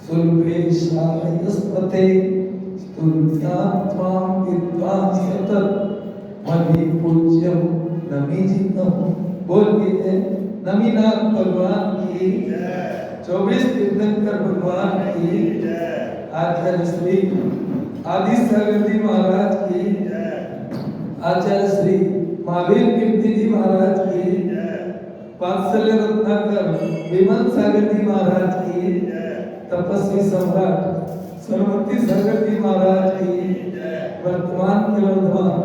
सुल्भेशायस्पते स्तुत्यात्मा विद्वान सतत मणि पूज्यम नमीजितम। बोलिए नमीनाथ भगवान की जय। 24 तीर्थंकर भगवान की जय। आचार्य श्री आदि सागर जी महाराज की जय। आचार्य श्री महावीर कीर्ति जी महाराज की जय। वात्सल्य रत्नाकर विमल सागर जी महाराज की जय। तपस्वी सम्राट सरस्वती सागर जी महाराज की जय। वर्तमान के वर्धमान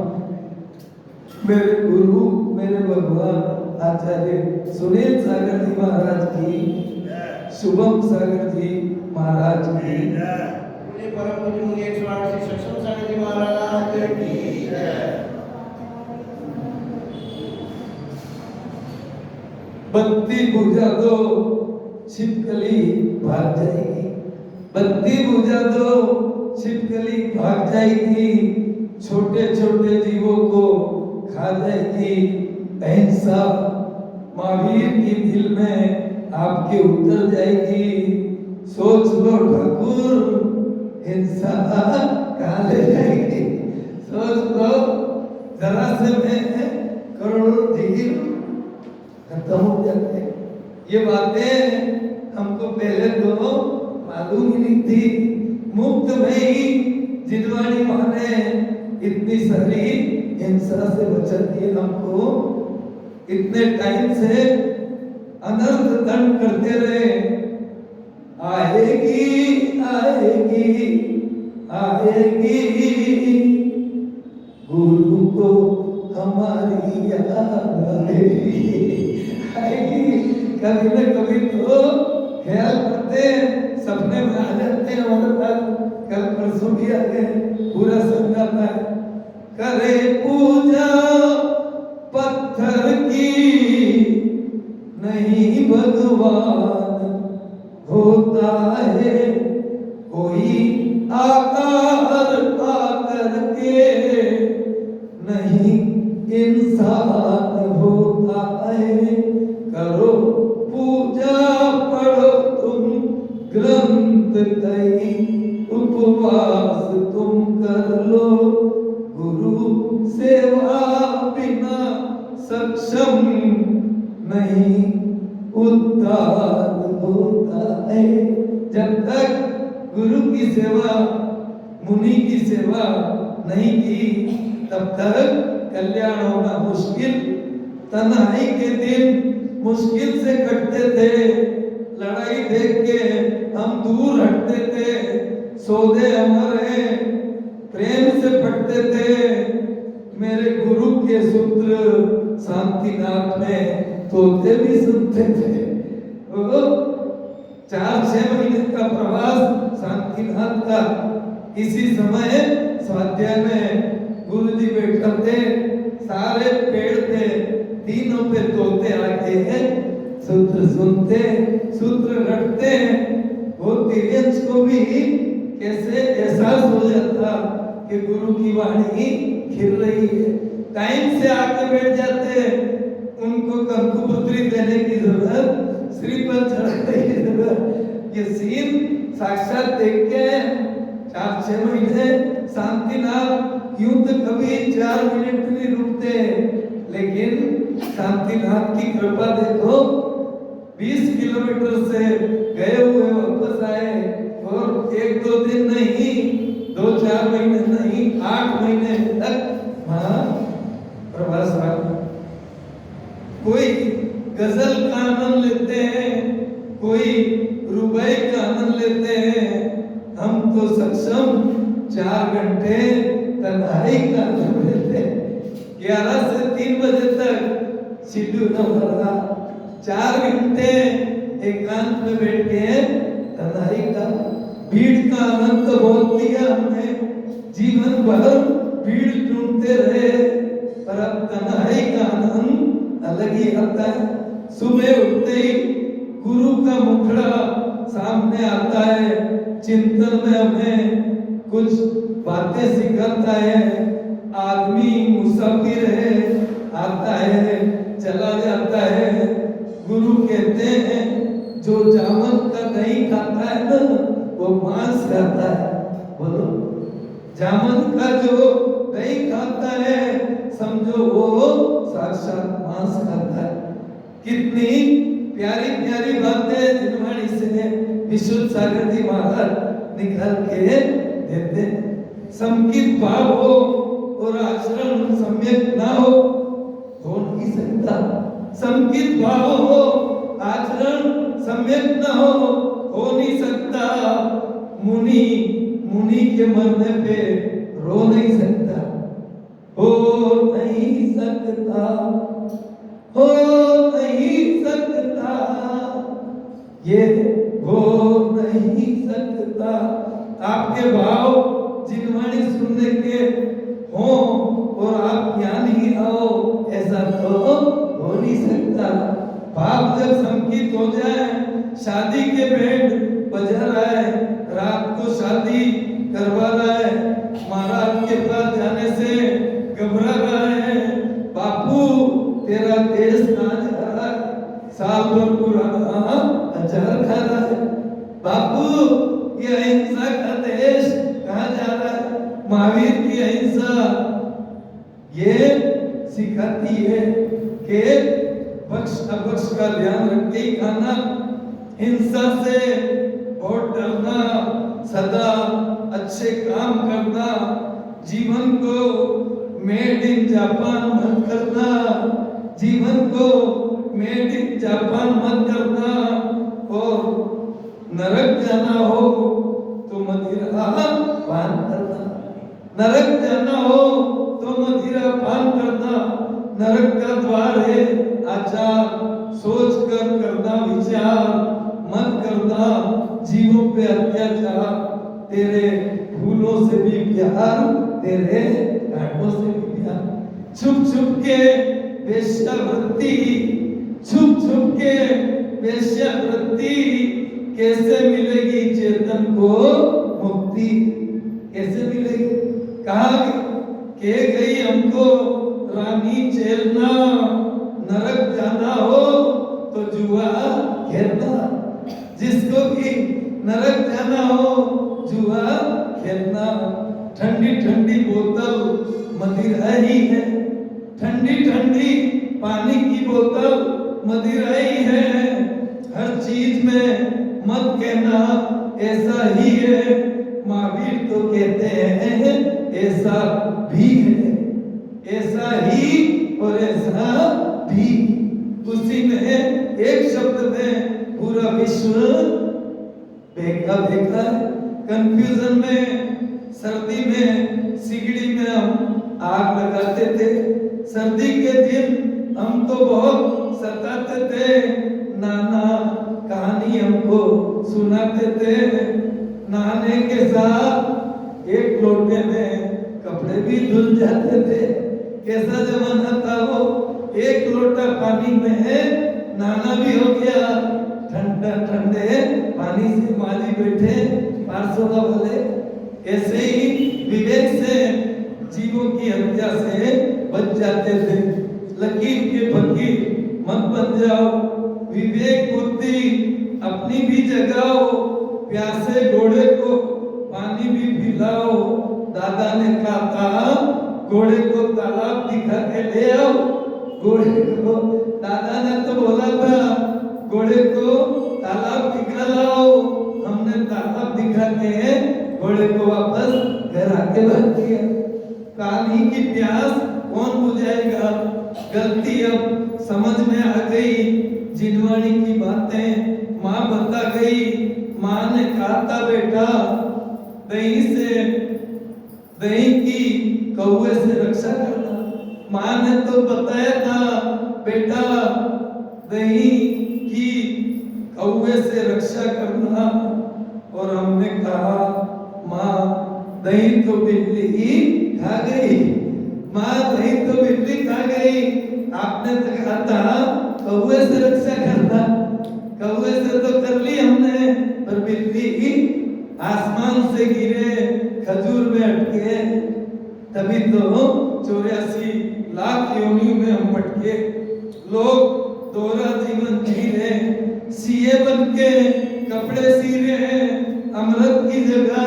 मेरे गुरु मेरे भगवान आचार्य सुनील सागर जी महाराज की जय। शुभम सागर जी महाराज की जय। परम पूज्य मुनि 108 श्री सक्षम सागर जी महाराज की जय। बत्ती बुझा दो छिपकली भाग जाएगी, बत्ती बुझा दो छिपकली भाग जाएगी, छोटे छोटे जीवों को खा जाएगी। अहिंसा महावीर की दिल में आपके उतर जाएगी। सोच लो ठाकुर हिंसा कहाँ ले जाएगी। सोच लो जरा से में करोड़ों जीव खत्म हो जाते। ये बातें हमको पहले तो मालूम ही नहीं थी। मुक्त में ही जिनवाणी माँ ने इतनी सारी हिंसा से बचा दिए हमको। इतने टाइम से अनर्थ दंड करते रहे। आएगी आएगी आएगी गुरु को हमारी याद आएगी। कभी न कभी तो ख्याल करते सपने में आ जाते हैं हमारे पास। कल परसों भी आ गए पूरा समझाता है। करे पूजा पत्थर की नहीं भगवान होता है। कोई आकार पाकर के नहीं इंसान होता है। करो पूजा पढ़ो तुम ग्रंथ कई उपवास तुम कर लो। गुरु सेवा बिना सक्षम नहीं उद्धार होता है। जब तक गुरु की सेवा मुनि की सेवा नहीं की तब तक कल्याण होना मुश्किल। तन्हाई के दिन मुश्किल से कटते थे। लड़ाई देख के हम दूर हटते थे। सौदे हमारे प्रेम से फटते थे। मेरे गुरु के सूत्र शांतिनाथ में तोते भी सुनते थे। 4-6 महीने का प्रवास शांतिनाथ का। इसी समय स्वाध्याय में गुरु जी बैठे थे। सारे पेड़ पे तीनों पे तोते आके हैं। सूत्र सुनते सूत्र रटते हैं। वो तिर्यंश को भी कैसे एहसास हो जाता कि गुरु की वाणी खिल रही है। टाइम से आके बैठ जाते। उनको कंकुपुत्री देने की जरूरत श्रीफल चढ़ाने की जरूरत। ये सीन साक्षात देख के 4-6 महीने शांतिनाथ यूं तो कभी 4 मिनट नहीं रुकते। लेकिन शांतिनाथ की कृपा देखो 20 किलोमीटर से गए हुए वापस आए। और 1-2 दिन नहीं 2-4 महीने नहीं 8 महीने तक वहां प्रवास रहा। कोई गजल का आनंद लेते हैं, कोई रुबाई का आनंद लेते हैं। हम तो सक्षम 4 घंटे तन्हाई का आनंद लेते हैं। 11 से 3 बजे तक शिड्यूल हमारा 4 घंटे एकांत में बैठ के तन्हाई का। भीड़ का आनंद तो बहुत लिया हमने। जीवन भर भीड़ ढूंढते रहे। पर अब तन्हाई का आनंद अलग ही आता है। सुबह उठते ही गुरु का मुखड़ा सामने आता है। चिंतन में हमें कुछ बातें सिखाता है। आदमी मुसाफिर है, आता है चला जाता है। गुरु कहते हैं जो जामन का दही खाता है ना वो मांस खाता है। बोलो, जामन का जो दही खाता है समझो वो साक्षात मांस खाता है। कितनी प्यारी प्यारी बातें जिनवाणी से विशुद्ध सागर जी महाराज निकाल के देते। समकित भाव हो और आचरण सम्यक ना हो नहीं सकता। समकित भाव हो आचरण सम्यक ना हो नहीं सकता। मुनि मुनि के मरने पे रो नहीं सकता, हो नहीं सकता, हो नहीं सकता, ये हो नहीं सकता। आपके भाव जिनवाणी सुनने के हो और आप यहाँ नहीं आओ ऐसा तो हो नहीं सकता। भाव जब संकित हो जाए, शादी के बैंड बजा रहा है, रात को शादी करवा रहा है, महाराज के पास जाने से घबरा रहा है, बापू तेरा देश कहाँ जा रहा है, साल भर पुराना अचार खा रहा है, बापू ये अहिंसा का देश कहाँ जा रहा है। महावीर की अहिंसा ये सिखाती है कि पक्ष अपक्ष का ध्यान रख के ही खाना, हिंसा से बहुत डरना, सदा अच्छे काम करना, जीवन को मेड इन जापान मत करना, जीवन को मेड इन जापान मत करना, और नरक जाना हो तो मदिरा पान करना, नरक जाना हो तो मदिरा पान करना। नरक का द्वार है आचार, सोच कर करना विचार, मत करना जीवों पे अत्याचार। तेरे फूलों से भी प्यार, तेरे कांटों से भी प्यार। छुप छुप के वेश्यावृत्ति, छुप छुप के वेश्यावृत्ति, कैसे मिलेगी चेतन को मुक्ति, कैसे मिलेगी। कहा के गई हमको रानी चेलना, नरक जाना हो तो जुआ खेलना। जिसको भी नरक जाना हो जुआ खेलना। ठंडी ठंडी बोतल मदिरा ही है, ठंडी ठंडी पानी की बोतल मदिरा ही है। हर चीज में मत कहना ऐसा ही है, महावीर तो कहते हैं ऐसा भी है, ऐसा ही और ऐसा भी। उसी में एक शब्द में पूरा विश्व बेका बेका। कंफ्यूजन में, सर्दी में सिगड़ी में हम आग लगाते थे, सर्दी के दिन हमको बहुत सताते थे, नाना कहानी हमको सुनाते थे। नहाने के साथ एक लोटे में कपड़े भी धुल जाते थे। कैसा जमाना था वो, एक लोटा पानी में है नहाना भी हो गया। ठंडा ठंडे पानी से माजी बैठे पार्सोला वाले। ऐसे ही विवेक से जीवों की हत्या से बच जाते थे। लकीर के फकीर मत बन जाओ, विवेक बुद्धि अपनी भी जगाओ, प्यासे घोड़े को पानी भी पिलाओ। दादा ने कहा था घोड़े को तालाब दिखा के ले आओ। घोड़े को दादा ने तो बोला था घोड़े को तालाब दिखा लाओ। हमने तालाब दिखा के घोड़े को वापस घर आके रख दिया। पानी की प्यास कौन बुझाएगा। गलती अब समझ में आ गई, जिनवाणी की बातें माँ बता गई। माँ ने कहा था बेटा दही से, दही की कौवे से रक्षा करना। माँ ने तो बताया था बेटा दही की कौवे से रक्षा करना। और हमने कहा माँ दही तो बिल्ली ही खा गई, माँ दही तो बिल्ली खा गई। आपने तो कहा था कौवे से रक्षा करना, कौवे से तो कर ली हमने, पर बिल्ली ही आसमान से गिरे खजूर में अटके, तभी तो 84 लाख योनियों में हम भटके। लोग दोहरा जीवन जी रहे, सीए बन के कपड़े सी रहे हैं, अमृत की जगह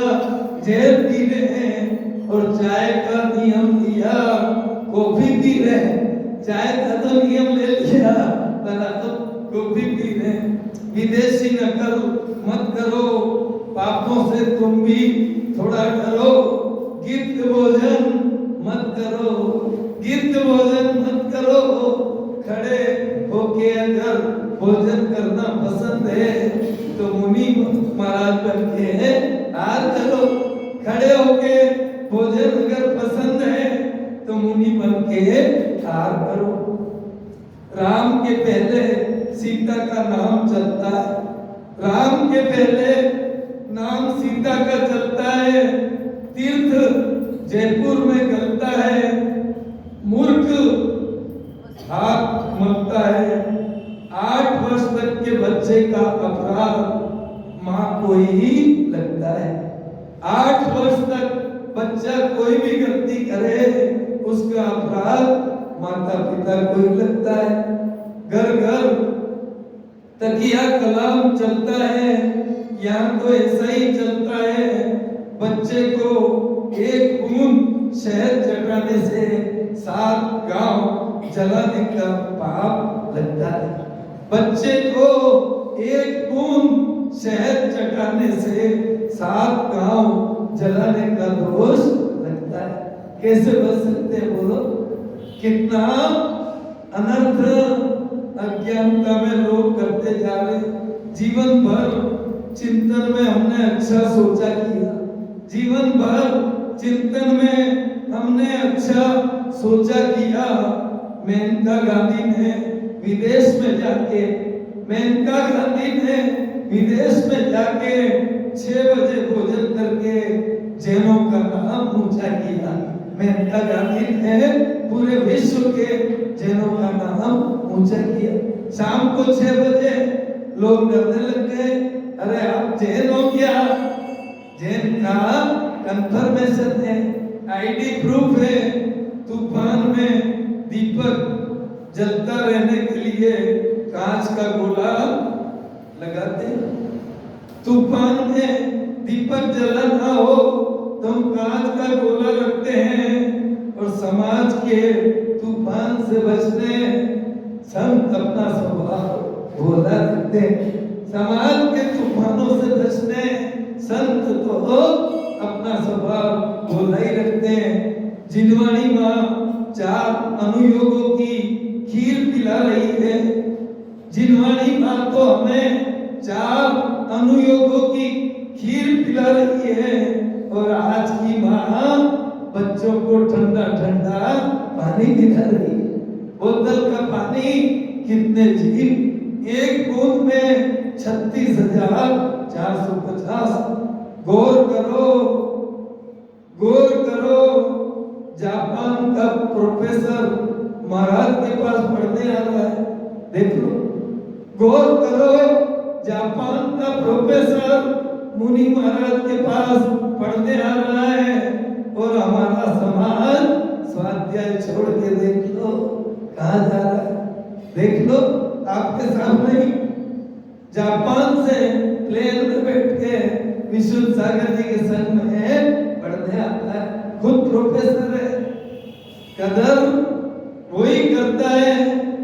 जहर पी रहे हैं, और चाय का नियम लिया कॉफी पी रहे हैं। चाय का तो नियम ले लिया पर अब कॉफी पी रहे हैं। विदेशी नकल मत करो, पापों से तुम भी थोड़ा डरो। गिफ्ट भोजन मत करो, गिफ्ट भोजन मत करो। खड़े होके अगर भोजन करना पसंद है तो मुनि महाराज बन के हार करो। खड़े होके भोजन अगर पसंद है तो मुनि बन के हार करो। राम के पहले सीता का नाम चलता है, राम के पहले नाम सीता का चलता है। तीर्थ जयपुर में गलता है, मूर्ख हाथ मलता है। 8 वर्ष तक के बच्चे का अपराध माँ को ही लगता है। 8 वर्ष तक बच्चा कोई भी गलती करे उसका अपराध माता पिता को ही लगता है। घर घर तकिया कलाम चलता है, यहाँ तो ऐसा ही चलता है। बच्चे को 1 बूंद शहद चटाने से 7 गांव जलाने का पाप लगता है। बच्चे को 1 बूंद शहद चटाने से 7 गांव जलाने का दोष लगता है। कैसे बच सकते हैं बोलो? कितना अनर्थ अज्ञानता में लोग करते जा रहे। जीवन भर चिंतन में हमने अच्छा सोचा किया, जीवन भर चिंतन में हमने अच्छा सोचा किया। मेनका गांधी ने विदेश में जाके, मेनका गांधी ने विदेश में जाके 6 बजे भोजन करके जैनों का नाम ऊंचा किया। मेनका गांधी ने पूरे विश्व के जैनों का नाम ऊंचा किया। शाम को 6 बजे लोग डरने लग गए, अरे आप जैन हो क्या? जैन का कंफर्मेशन है, आईडी प्रूफ है। तूफान में दीपक जलता रहने के लिए कांच का गोला लगाते हैं। तूफान में दीपक जला ना हो तो हम कांच का गोला रखते हैं। और समाज के तूफान से बचने संत अपना स्वभाव भोला रखते हैं। समाज के तूफानों से बचने संत तो अपना स्वभाव भोला ही रखते हैं। जिनवाणी माँ 4 अनुयोगों की खीर पिला रही है। जिनवाणी माँ तो हमें 4 अनुयोगों की खीर पिला रही है। और आज की माँ बच्चों को ठंडा ठंडा पानी पिला रही है। बोतल का पानी कितने जीव, 1 बूंद में 36,450। गौर करो, गौर करो। जापान का प्रोफेसर महाराज के पास पढ़ने आ रहा है, देख लो। गौर करो, जापान का प्रोफेसर मुनि महाराज के पास पढ़ने आ रहा है। और हमारा समाज स्वाध्याय छोड़ के देख लो कहाँ जा रहा है। देख लो आपके सामने ही। जापान से प्लेन में बैठ के विशुद्ध सागर जी के संग में पढ़ने आता है, खुद प्रोफेसर है। कदर वही करता है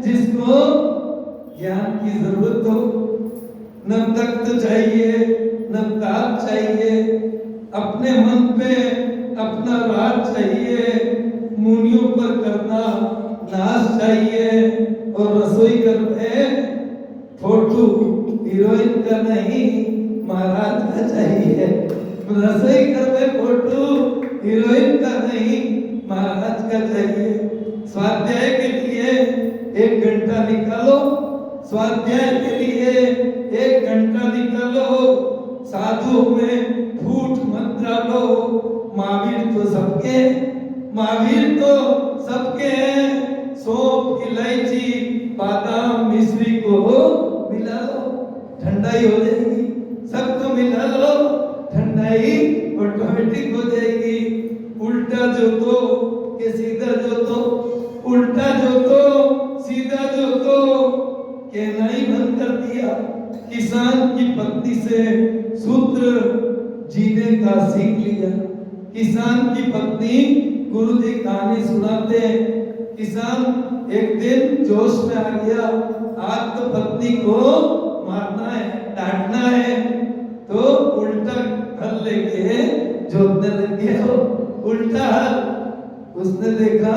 जिसको ज्ञान की जरूरत हो। न तख्त चाहिए, न ताज चाहिए, अपने मन पे अपना राज चाहिए। मुनियों पर करना नाश चाहिए। और रसोई घर में फोटो हीरोइन का नहीं महाराज का चाहिए। रसोई घर में फोटो हीरोइन का नहीं महाराज का चाहिए। स्वाध्याय के लिए 1 घंटा निकालो, स्वाध्याय के लिए 1 घंटा निकालो। साधु में फूट मत डालो। महावीर तो सबके, महावीर तो सबके हैं। सौंफ, इलायची, बादाम, मिश्री को मिला लो, ठंडाई हो जाएगी। सबको मिला लो, ठंडाई ऑटोमेटिक हो जाएगी। उल्टा जो तो के सीधा जो तो, उल्टा जो तो सीधा जो तो कहना ही बंद कर दिया। जीने का सीख लिया। किसान की पत्नी, गुरुजी कहानी सुनाते हैं, किसान एक दिन जोश में आ गया, आज तो पत्नी को मारना है, डांटना है, तो उल्टा हल लेके जोतने लग गया। उल्टा हल, उसने देखा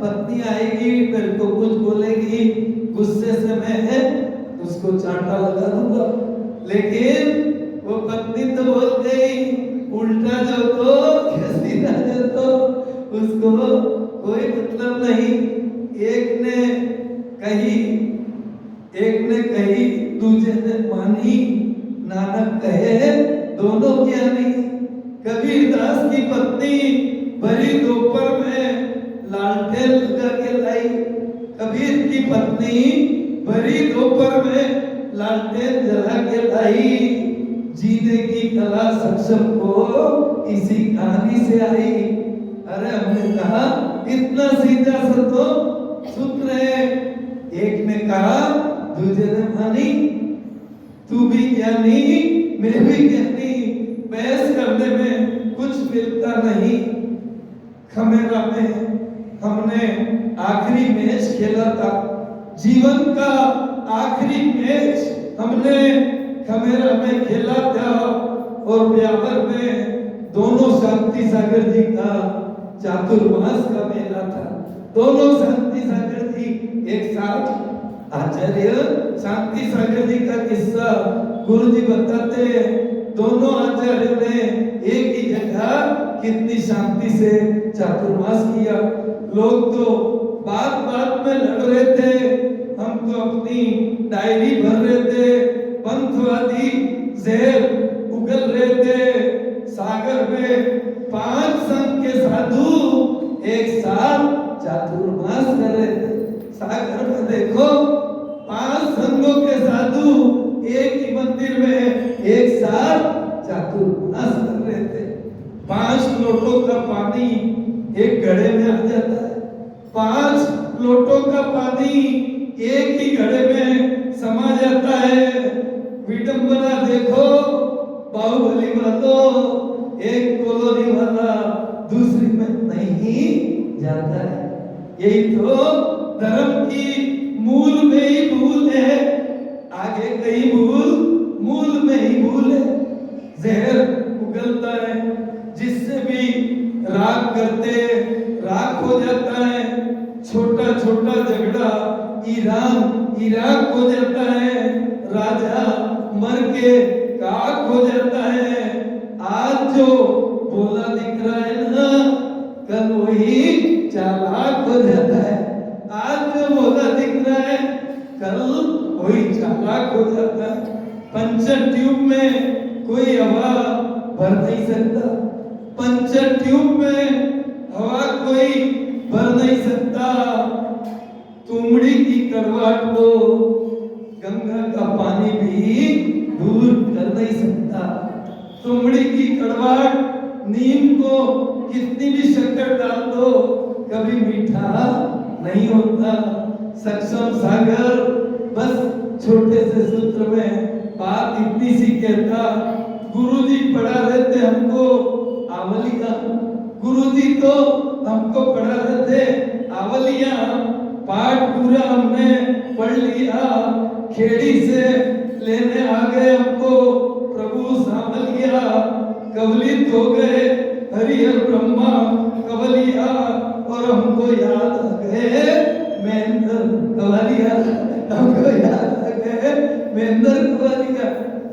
पत्नी आएगी, मेरे को कुछ बोलेगी, गुस्से से मैं उसको चांटा लगा दूंगा। लेकिन वो पत्नी तो बोल गई, उल्टा जो तो सीधा जो तो, उसको कोई मतलब नहीं। एक ने कही दूसरे ने मानी, नानक कहे दोनों ज्ञानी। कबीरदास की पत्नी भरी दोपहर में लालटेन लगा के लाई। कबीर की पत्नी भरी दोपहर में लालटेन जला के लाई। जीने की कला सक्षम को इसी कहानी से आई। अरे हमने कहा इतना सीधा सा तो सूत्र है। एक ने कहा, दूसरे ने मानी, तू भी ज्ञानी मैं भी ज्ञानी, बहस करने में कुछ मिलता नहीं। खमेरा में हमने आखिरी मैच खेला था, जीवन का आखिरी मैच हमने खमेरा में खेला था। और ब्यावर में दोनों शांति सागर जी का चातुर्मास का मेला था। दोनों शांति सागर जी एक साथ। आचार्य शांति सागर जी का किस्सा गुरुजी बताते हैं, दोनों आचार्यों ने एक ही जगह कितनी शांति से चातुर्मास किया। लोग तो बात बात में लड़ रहे थे, हम तो अपनी डायरी भर रहे थे, पंथवादी जहर उगल रहे थे। सागर में 5 संघ के साधु एक साथ चातुर्मास कर रहे थे। सागर में देखो 5 संघों के साधु एक ही मंदिर में एक साथ चातुर्मास कर रहे थे। 5 लोटों का पानी एक घड़े में आ जाता है, 5 लोटों का पानी एक ही घड़े में समा जाता है। विडंबना देखो, बाहुबली वालों, एक कॉलोनी वाला दूसरी में नहीं जाता है। यही तो धर्म की मूल में ही भूल है, आगे कई भूल मूल में ही भूल है। जहर उगलता है, जिससे भी राग करते राग हो जाता है। छोटा छोटा झगड़ा ईरान इराक हो जाता है, राजा मर के काक हो जाता है। आज जो बोला दिख रहा है ना, कल वही चालाक हो जाता है। आज जो बोला दिख रहा है, कल वही चालाक हो जाता है। पंचर ट्यूब में कोई हवा भर नहीं सकता, पंचर ट्यूब में हवा कोई भर नहीं सकता। तुमड़ी की कड़वाहट को गंगा का पानी भी दूर कर नहीं सकता। तुमड़ी की कड़वाहट, नीम को कितनी भी शक्कर डाल दो कभी मीठा नहीं होता। सक्षम सागर बस छोटे से सूत्र में बात इतनी सी कहता। गुरुजी पढ़ा रहे थे हमको आवलियां, गुरुजी तो हमको पढ़ा रहे थे आवलियां। पाठ पूरा हमने पढ़ लिया, खेड़ी से लेने आ गए हमको प्रभु सावलिया। कवलित हो गए हरिहर ब्रह्मा कवलिया, और हमको याद आ गए महेंद्र कवलिया, हमको याद आ गए महेंद्र कवलिया।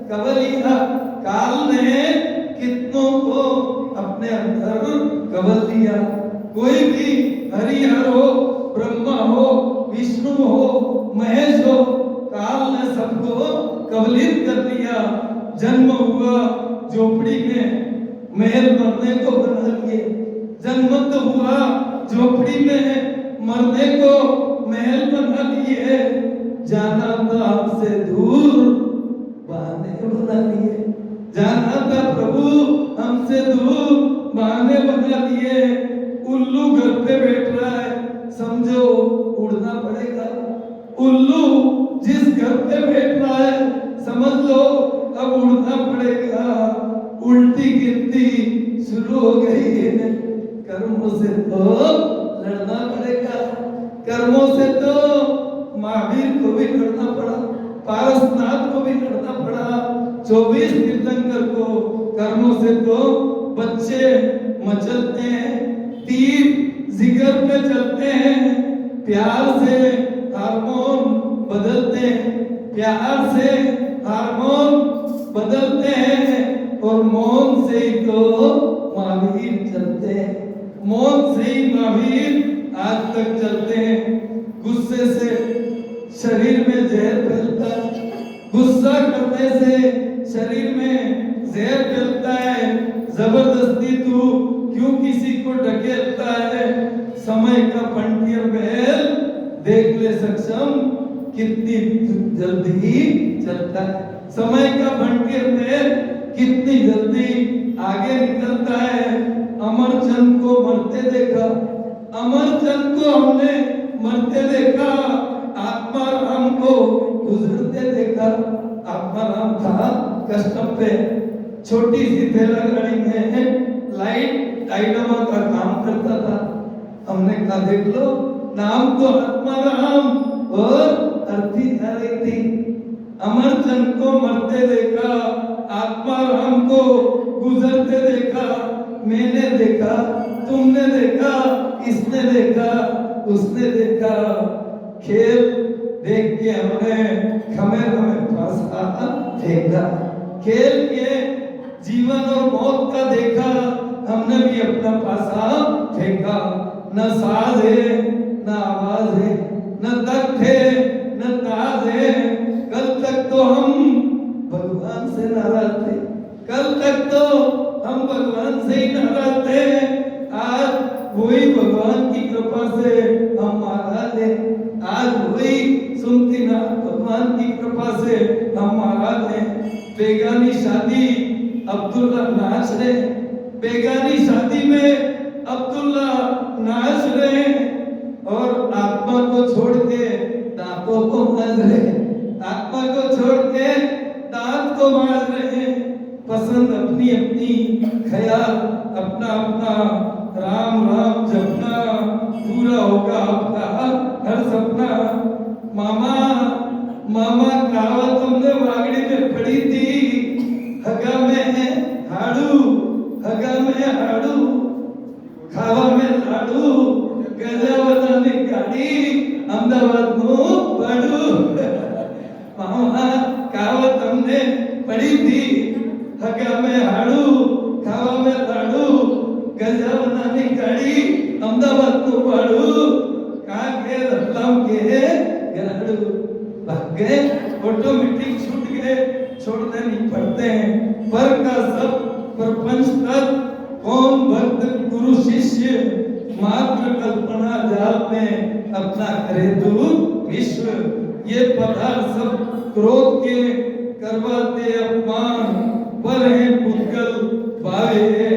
कवलिया काल ने कितनों को अपने अंदर कवल लिया। कोई भी हरिहर हो, ब्रह्मा हो, विष्णु हो, महेश हो, काल ने सबको कवलित कर लिया। जन्म हुआ झोपड़ी में, महल मरने को बना लिए। जन्म तो हुआ झोपड़ी में, मरने को महल बना लिए। जाना था हमसे दूर, बहाने बना लिए। जाना था प्रभु हमसे दूर, बहाने बना लिए। उल्लू घर पे बैठ रहा है, समझो उड़ना पड़ेगा। उल्लू जिस घर पे बैठ रहा है, समझ लो अब उड़ना पड़ेगा। उल्टी हो गई है, कर्मों से तो लड़ना पड़ेगा। कर्मों से तो महावीर को भी लड़ना पड़ा, पारसनाथ को भी लड़ना पड़ा, 24 तीर्थंकर को। कर्मों से तो बच्चे मचलते हैं, तीर जिगर पे चलते हैं, प्यार से हार्मोन बदलते हैं, प्यार से हार्मोन बदलते हैं, और मौन से ही तो महावीर चलते हैं, मौन से ही महावीर आज तक चलते हैं। गुस्से से शरीर में जहर फैलता है, गुस्सा करने से शरीर में जहर फैलता है, जबरदस्ती तू क्यों किसी को ढकेलता है। समय का फ्रंटियर बैल देख ले सक्षम कितनी जल्दी चलता है, समय का फ्रंटियर बैल कितनी जल्दी आगे निकलता है। अमरचंद को मरते देखा, अमरचंद को हमने मरते देखा, आत्माराम को गुजरते देखा। आत्माराम था कस्टम पे, छोटी सी ठेला गाड़ी में लाइट डायनामा का काम करता था। हमने कहा देख लो, नाम तो आत्माराम और अर्थी जा रही थी। अमरचंद को मरते देखा, आत्माराम को गुजरते देखा। मैंने देखा, तुमने देखा, इसने देखा, उसने देखा। खेल देख के हमने खमेर में फांसा फेंका, खेल के जीवन और मौत का देखा, हमने भी अपना पासा फेंका। न साज है न आवाज है, न तख्त है न ताज है। कल तक तो हम भगवान से नाराज थे, कल तक तो हम भगवान से ही नाराज थे। आज वही भगवान की कृपा से हम महाराज हैं, आज वही सुनती ना भगवान की कृपा से हम महाराज हैं। बेगानी शादी अब्दुल्ला नाच रहे, बेगानी शादी में अब्दुल्ला नाच रहे, और आत्मा को छोड़ के दांतों को मांज रहे, आत्मा को छोड़ के दांत को मांज रहे। पसंद अपनी अपनी, ख्याल अपना अपना, राम राम जपना, पूरा होगा आपका हर सपना। मामा मामा कहावत हमने वागड़ी में पढ़ी थी, हगा में हाड़ू, हगा में हाड़ू, खावा में लाडू, गजावतानी गाड़ी, अहमदाबाद में पड़ू। मामा कहावत हमने पढ़ी थी, हगा में हाड़ू, खावा में लाडू, गजावतानी गाड़ी, अहमदाबाद में पड़ू। कहाँ के रतलाम के गराडू, भाग गए, ऑटोमेटिक छूट गए, छोड़ने नहीं पड़ते हैं। पर का सब प्रपंच तक कौन भक्त गुरु शिष्य, मात्र कल्पना जाल में अपना करे तू विश्व। ये पदार्थ सब क्रोध के करवाते अपमान, पर है पुद्गल भावे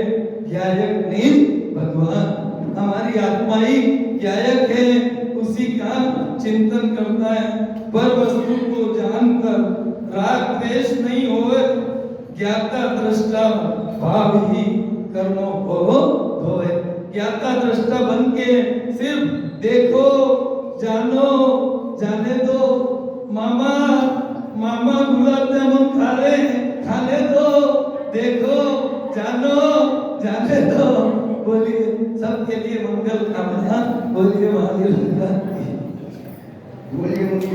ध्यायक निज भगवान। हमारी आत्मा ही ध्यायक है, उसी का चिंतन करता है। पर वस्तु को जानकर राग द्वेष नहीं होए, ज्ञाता दृष्टा भाव ही कर्मों को धोए। ज्ञाता दृष्टा बन के सिर्फ देखो, जानो, जाने दो। मामा मामा गुलाब जामुन खाने दो, देखो, जानो, जाने दो। बोलिए सबके लिए मंगल कामना, बोलिए महावीर।